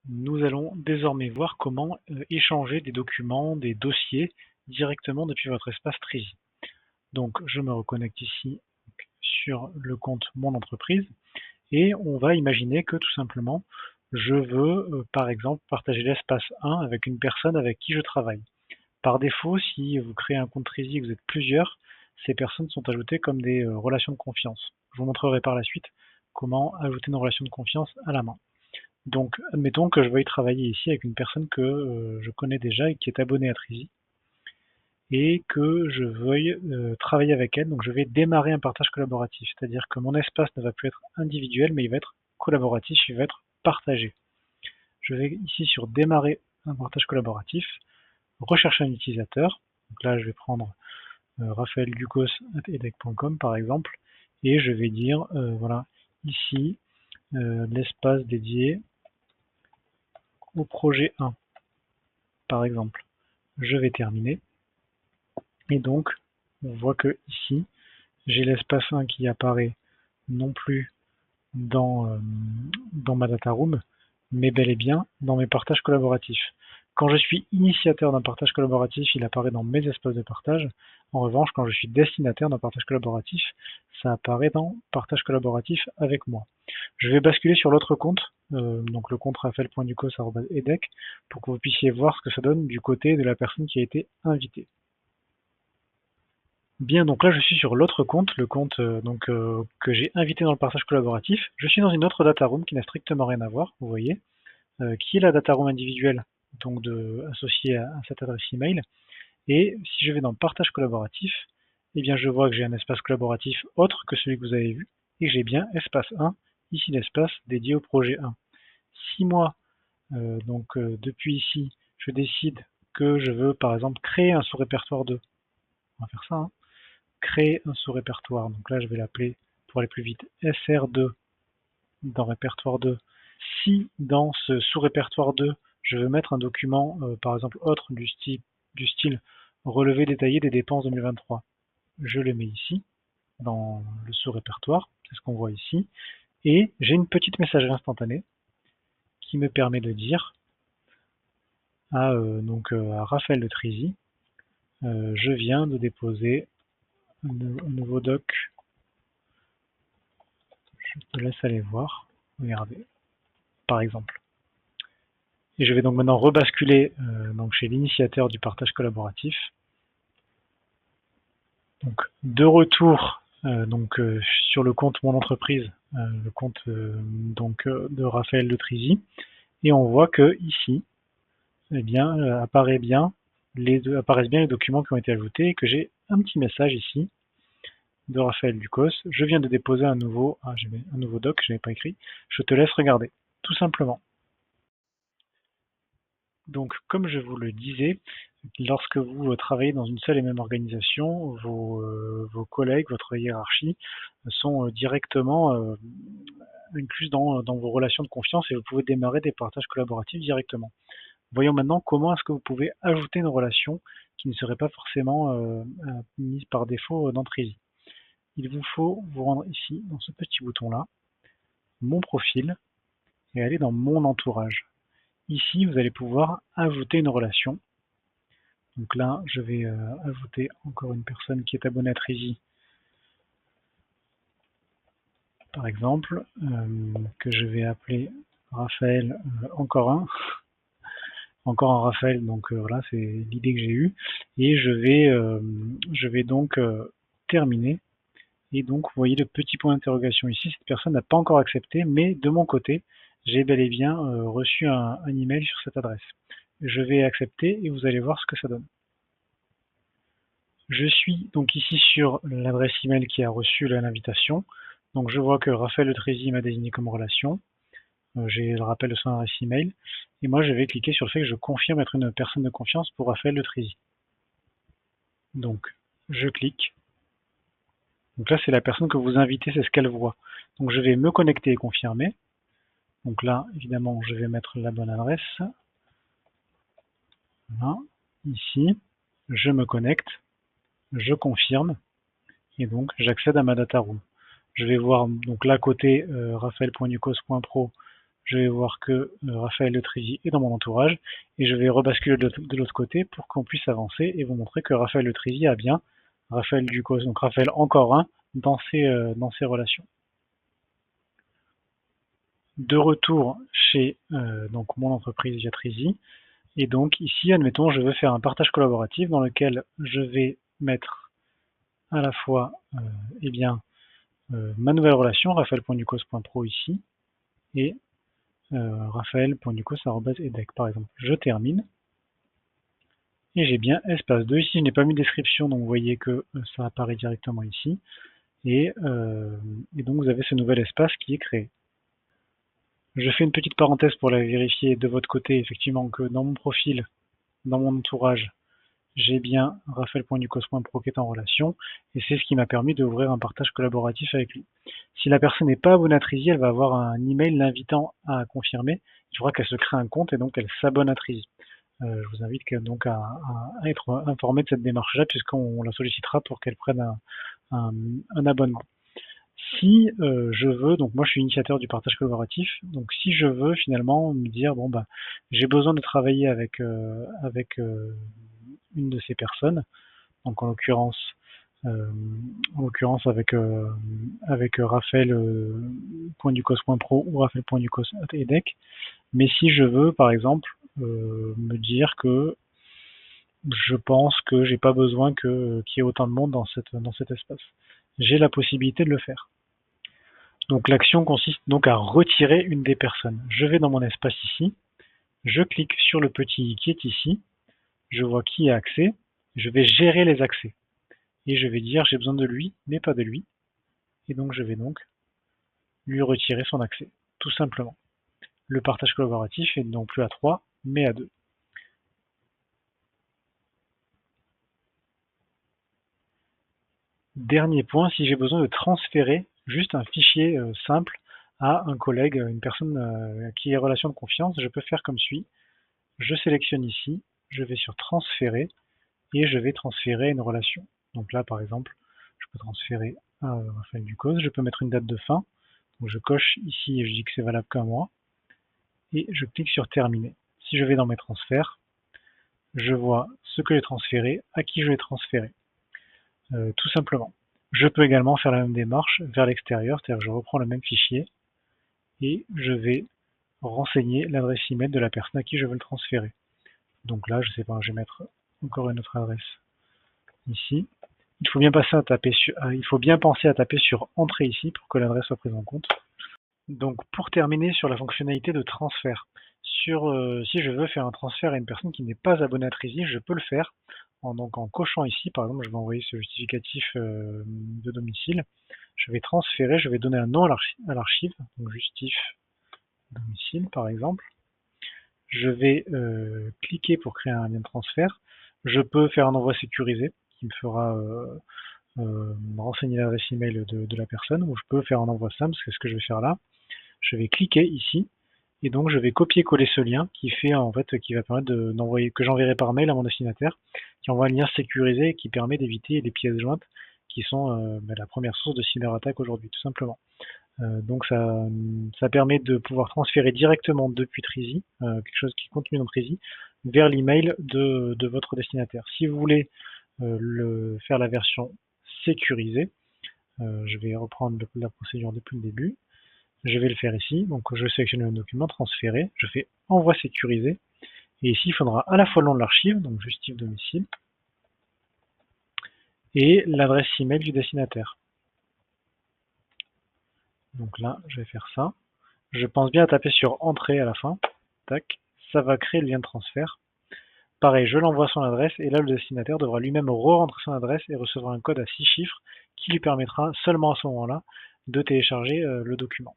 Nous allons désormais voir comment échanger des documents, des dossiers directement depuis votre espace Trizy. Donc je me reconnecte ici sur le compte Mon entreprise et on va imaginer que tout simplement je veux par exemple partager l'espace 1 avec une personne avec qui je travaille. Par défaut, si vous créez un compte Trizy et que vous êtes plusieurs, ces personnes sont ajoutées comme des relations de confiance. Je vous montrerai par la suite comment ajouter une relation de confiance à la main. Donc, admettons que je veuille travailler ici avec une personne que je connais déjà et qui est abonnée à Trizy et que je veuille travailler avec elle. Donc, je vais démarrer un partage collaboratif, c'est-à-dire que mon espace ne va plus être individuel, mais il va être collaboratif, il va être partagé. Je vais ici sur démarrer un partage collaboratif, rechercher un utilisateur. Donc là, je vais prendre raphaelducos@edec.com par exemple, et je vais dire, voilà, ici, l'espace dédié au projet 1, par exemple. Je vais terminer. Et donc, on voit que ici, j'ai l'espace 1 qui apparaît non plus dans ma data room, mais bel et bien dans mes partages collaboratifs. Quand je suis initiateur d'un partage collaboratif, il apparaît dans mes espaces de partage. En revanche, quand je suis destinataire d'un partage collaboratif, ça apparaît dans partage collaboratif avec moi. Je vais basculer sur l'autre compte, donc le compte raphael.ducos@edec, pour que vous puissiez voir ce que ça donne du côté de la personne qui a été invitée. Bien, donc là je suis sur l'autre compte, le compte que j'ai invité dans le partage collaboratif. Je suis dans une autre data room qui n'a strictement rien à voir, vous voyez, qui est la data room individuelle, donc associée à cette adresse email. Et si je vais dans partage collaboratif, eh bien je vois que j'ai un espace collaboratif autre que celui que vous avez vu, et j'ai bien espace 1, ici l'espace dédié au projet 1. Si moi, depuis ici, je décide que je veux par exemple créer un sous-répertoire 2, on va faire ça, hein, créer un sous-répertoire. Donc là, je vais l'appeler, pour aller plus vite, SR2 dans répertoire 2. Si dans ce sous-répertoire 2, je veux mettre un document, par exemple, autre du style relevé détaillé des dépenses 2023, je le mets ici, dans le sous-répertoire, c'est ce qu'on voit ici, et j'ai une petite messagerie instantanée qui me permet de dire à Raphaël de Trizy, je viens de déposer un nouveau doc. Je te laisse aller voir, regardez, par exemple. Et je vais donc maintenant rebasculer chez l'initiateur du partage collaboratif. Donc de retour sur le compte Mon entreprise, le compte de Raphaël de Trizy, et on voit que ici, eh bien, apparaissent bien les documents qui ont été ajoutés et que j'ai un petit message ici de Raphaël Ducos. Je viens de déposer un nouveau doc, je n'avais pas écrit. Je te laisse regarder, tout simplement. Donc, comme je vous le disais, lorsque vous travaillez dans une seule et même organisation, vos collègues, votre hiérarchie sont directement inclus dans vos relations de confiance et vous pouvez démarrer des partages collaboratifs directement. Voyons maintenant comment est-ce que vous pouvez ajouter une relation qui ne serait pas forcément mise par défaut dans Trizy. Il vous faut vous rendre ici, dans ce petit bouton-là, Mon profil, et aller dans Mon entourage. Ici, vous allez pouvoir ajouter une relation. Donc là, je vais ajouter encore une personne qui est abonnée à Trizy, par exemple, que je vais appeler Raphaël, encore un Raphaël, donc voilà, c'est l'idée que j'ai eue. Et je vais donc terminer. Et donc, vous voyez le petit point d'interrogation ici, cette personne n'a pas encore accepté, mais de mon côté, j'ai bel et bien reçu un email sur cette adresse. Je vais accepter et vous allez voir ce que ça donne. Je suis donc ici sur l'adresse email qui a reçu l'invitation. Donc je vois que Raphaël de Trizy m'a désigné comme relation. J'ai le rappel de son adresse email. Et moi je vais cliquer sur le fait que je confirme être une personne de confiance pour Raphaël de Trizy. Donc je clique. Donc là c'est la personne que vous invitez, c'est ce qu'elle voit. Donc je vais me connecter et confirmer. Donc là évidemment je vais mettre la bonne adresse. Voilà. Ici, je me connecte, je confirme et donc j'accède à ma data room. Je vais voir donc là côté raphaël.ducos.pro, je vais voir que Raphaël Letrézy est dans mon entourage et je vais rebasculer de l'autre côté pour qu'on puisse avancer et vous montrer que Raphaël Letrézy a bien Raphaël Ducos, donc Raphaël encore un dans ses relations. De retour chez donc mon entreprise Viatrézy, et donc ici, admettons, je veux faire un partage collaboratif dans lequel je vais mettre à la fois eh bien, ma nouvelle relation, raphaël.ducos.pro ici, et raphaël.ducos@edec par exemple. Je termine, et j'ai bien espace 2. Ici, je n'ai pas mis de description, donc vous voyez que ça apparaît directement ici, et donc vous avez ce nouvel espace qui est créé. Je fais une petite parenthèse pour la vérifier de votre côté, effectivement, que dans mon profil, dans mon entourage, j'ai bien raphaël.ducos.pro qui est en relation, et c'est ce qui m'a permis d'ouvrir un partage collaboratif avec lui. Si la personne n'est pas abonnée à Trizy, elle va avoir un email l'invitant à confirmer. Il faudra qu'elle se crée un compte et donc elle s'abonne à Trizy. Je vous invite donc à être informé de cette démarche-là, puisqu'on la sollicitera pour qu'elle prenne un abonnement. Si je veux, donc moi je suis initiateur du partage collaboratif, donc si je veux finalement me dire bon bah j'ai besoin de travailler avec une de ces personnes, donc en l'occurrence avec Raphaël.ducos.pro ou Raphaël.ducos.edec, mais si je veux par exemple me dire que je pense que j'ai pas besoin qu'il y ait autant de monde dans cet espace, j'ai la possibilité de le faire. Donc l'action consiste donc à retirer une des personnes. Je vais dans mon espace ici, je clique sur le petit i qui est ici, je vois qui a accès, je vais gérer les accès. Et je vais dire j'ai besoin de lui, mais pas de lui. Et donc je vais donc lui retirer son accès, tout simplement. Le partage collaboratif est non plus à 3, mais à 2. Dernier point, si j'ai besoin de transférer juste un fichier simple à un collègue, une personne qui est relation de confiance, je peux faire comme suit. Je sélectionne ici, je vais sur transférer et je vais transférer une relation. Donc là, par exemple, je peux transférer à Raphaël Ducos, je peux mettre une date de fin. Donc je coche ici et je dis que c'est valable qu'un mois. Et je clique sur terminer. Si je vais dans mes transferts, je vois ce que j'ai transféré, à qui je l'ai transféré. Tout simplement. Je peux également faire la même démarche vers l'extérieur, c'est-à-dire que je reprends le même fichier et je vais renseigner l'adresse email de la personne à qui je veux le transférer. Donc là, je sais pas, je vais mettre encore une autre adresse ici. Il faut bien penser à taper sur entrée ici pour que l'adresse soit prise en compte. Donc pour terminer sur la fonctionnalité de transfert, si je veux faire un transfert à une personne qui n'est pas abonnée à Trizy, je peux le faire en cochant ici, par exemple je vais envoyer ce justificatif de domicile, je vais transférer, je vais donner un nom à l'archive, donc justif domicile par exemple, je vais cliquer pour créer un lien de transfert, je peux faire un envoi sécurisé qui me fera renseigner l'adresse email de la personne, ou je peux faire un envoi simple, c'est ce que je vais faire là. Je vais cliquer ici et donc je vais copier-coller ce lien qui va permettre d'envoyer, que j'enverrai par mail à mon destinataire, qui envoie un lien sécurisé et qui permet d'éviter les pièces jointes qui sont la première source de cyberattaque aujourd'hui, tout simplement. Donc ça permet de pouvoir transférer directement depuis Trizy, quelque chose qui est contenu dans Trizy, vers l'email de votre destinataire. Si vous voulez faire la version sécurisée, je vais reprendre la procédure depuis le début. Je vais le faire ici, donc je sélectionne le document, transférer, je fais envoi sécurisé, et ici il faudra à la fois le nom de l'archive, donc justif domicile, et l'adresse email du destinataire. Donc là, je vais faire ça. Je pense bien à taper sur entrée à la fin, tac, ça va créer le lien de transfert. Pareil, je l'envoie son adresse, et là le destinataire devra lui-même re-rentrer son adresse et recevoir un code à 6 chiffres qui lui permettra seulement à ce moment-là de télécharger le document.